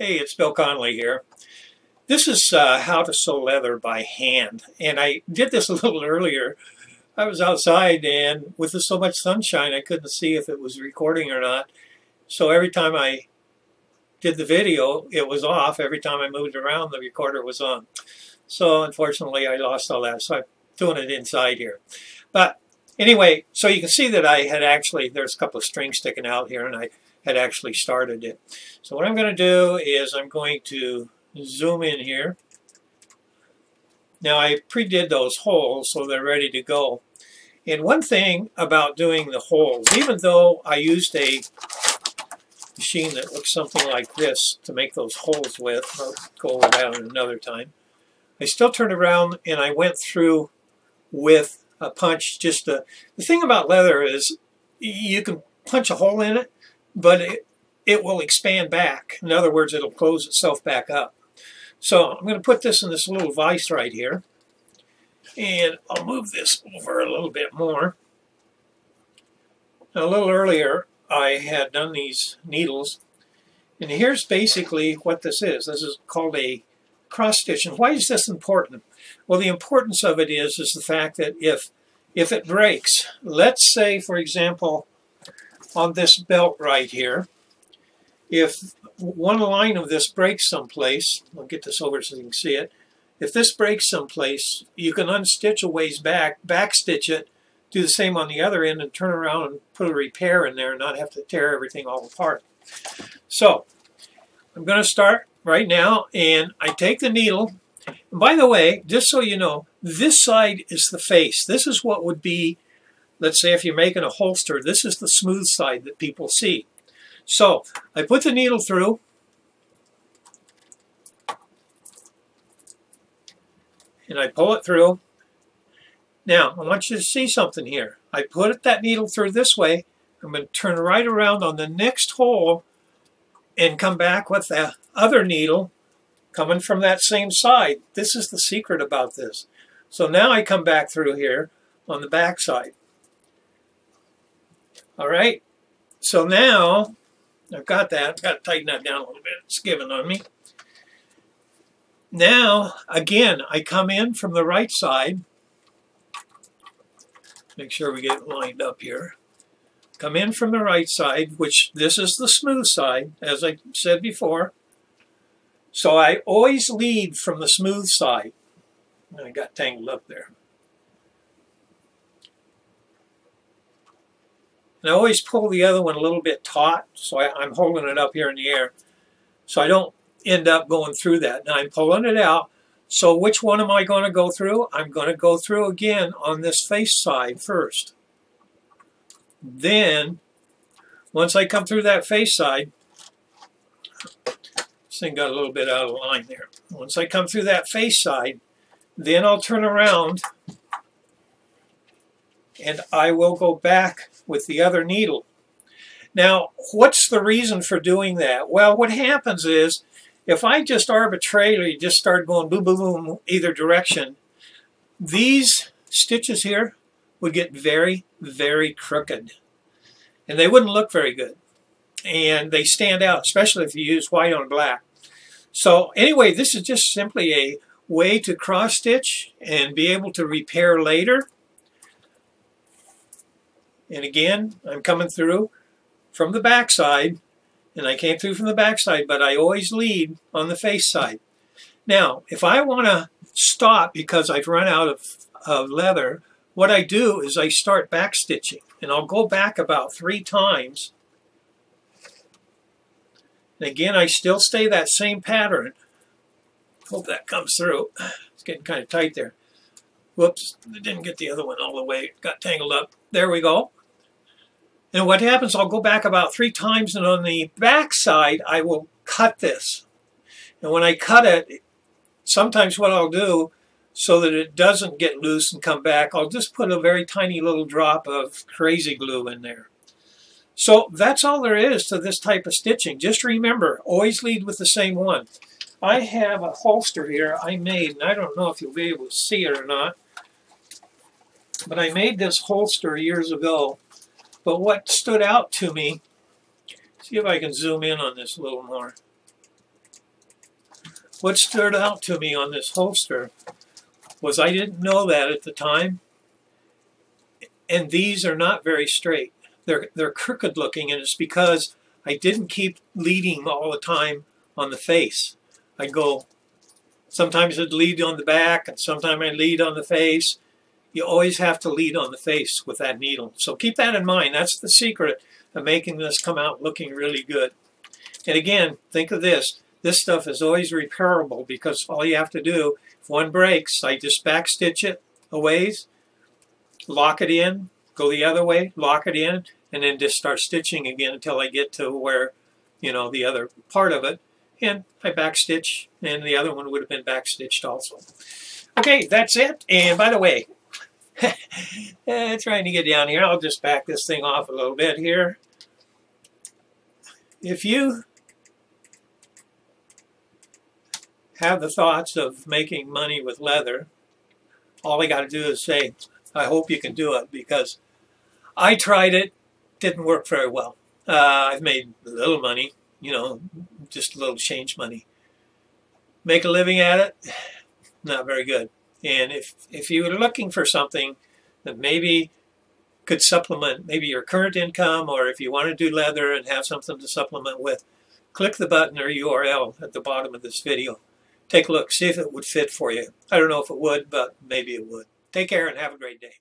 Hey, it's Bill Conley here. This is how to sew leather by hand. And I did this a little earlier. I was outside and with so much sunshine I couldn't see if it was recording or not. So every time I did the video it was off. Every time I moved around the recorder was on. So unfortunately I lost all that. So I'm doing it inside here. But anyway, so you can see that I had actually, there's a couple of strings sticking out here and I had actually started it. So what I'm going to do is I'm going to zoom in here. Now I pre-did those holes so they're ready to go. And one thing about doing the holes, even though I used a machine that looks something like this to make those holes with, I'll go over that another time, I still turned around and I went through with a punch. The thing about leather is you can punch a hole in it, but it will expand back. In other words, it'll close itself back up. So I'm going to put this in this little vise right here. And I'll move this over a little bit more. Now, a little earlier, I had done these needles. And here's basically what this is. This is called a cross-stitch. And why is this important? Well, the importance of it is the fact that if it breaks, let's say, for example, on this belt right here, if one line of this breaks someplace, I'll get this over so you can see it. If this breaks someplace, you can unstitch a ways back, backstitch it, do the same on the other end, and turn around and put a repair in there and not have to tear everything all apart. So I'm going to start right now, and I take the needle. And by the way, just so you know, this side is the face. This is what would be, let's say if you're making a holster, this is the smooth side that people see. So I put the needle through, and I pull it through. Now, I want you to see something here. I put that needle through this way. I'm going to turn right around on the next hole and come back with the other needle coming from that same side. This is the secret about this. So now I come back through here on the back side. All right, so now I've got that. I've got to tighten that down a little bit. It's giving on me. Now, again, I come in from the right side. Make sure we get it lined up here. Come in from the right side, which this is the smooth side, as I said before. So I always lead from the smooth side. I got tangled up there. And I always pull the other one a little bit taut, so I'm holding it up here in the air, so I don't end up going through that. Now I'm pulling it out, so which one am I going to go through? I'm going to go through again on this face side first. Then, once I come through that face side, this thing got a little bit out of line there. Once I come through that face side, then I'll turn around and I will go back with the other needle. Now, what's the reason for doing that? Well, what happens is, if I just arbitrarily just start going boom, boom, boom, either direction, these stitches here would get very, very crooked. And they wouldn't look very good. And they stand out, especially if you use white on black. So anyway, this is just simply a way to cross-stitch and be able to repair later. And again, I'm coming through from the back side, and I came through from the back side, but I always lead on the face side. Now, if I want to stop because I've run out of leather, what I do is I start back stitching, and I'll go back about 3 times. And again, I still stay that same pattern. Hope that comes through. It's getting kind of tight there. Whoops, I didn't get the other one all the way. It got tangled up. There we go. And what happens, I'll go back about 3 times, and on the back side, I will cut this. And when I cut it, sometimes what I'll do, so that it doesn't get loose and come back, I'll just put a very tiny little drop of crazy glue in there. So that's all there is to this type of stitching. Just remember, always lead with the same one. I have a holster here I made, and I don't know if you'll be able to see it or not, but I made this holster years ago. But what stood out to me, see if I can zoom in on this a little more. what stood out to me on this holster was I didn't know that at the time. And these are not very straight. They're crooked looking, and it's because I didn't keep leading all the time on the face. I'd go, sometimes I'd lead on the back, and sometimes I'd lead on the face. You always have to lead on the face with that needle. So keep that in mind. That's the secret of making this come out looking really good. And again, think of this. This stuff is always repairable because all you have to do, if one breaks, I just back stitch it a ways, lock it in, go the other way, lock it in, and then just start stitching again until I get to where, you know, the other part of it. And I back stitch, and the other one would have been back stitched also. Okay, that's it. And by the way, trying to get down here, I'll just back this thing off a little bit here. If you have the thoughts of making money with leather, all I got to do is say, I hope you can do it, because I tried it, didn't work very well. I've made a little money, you know, just a little change money. Make a living at it, not very good. And if you're looking for something that maybe could supplement maybe your current income, or if you want to do leather and have something to supplement with, click the button or URL at the bottom of this video. Take a look, see if it would fit for you. I don't know if it would, but maybe it would. Take care and have a great day.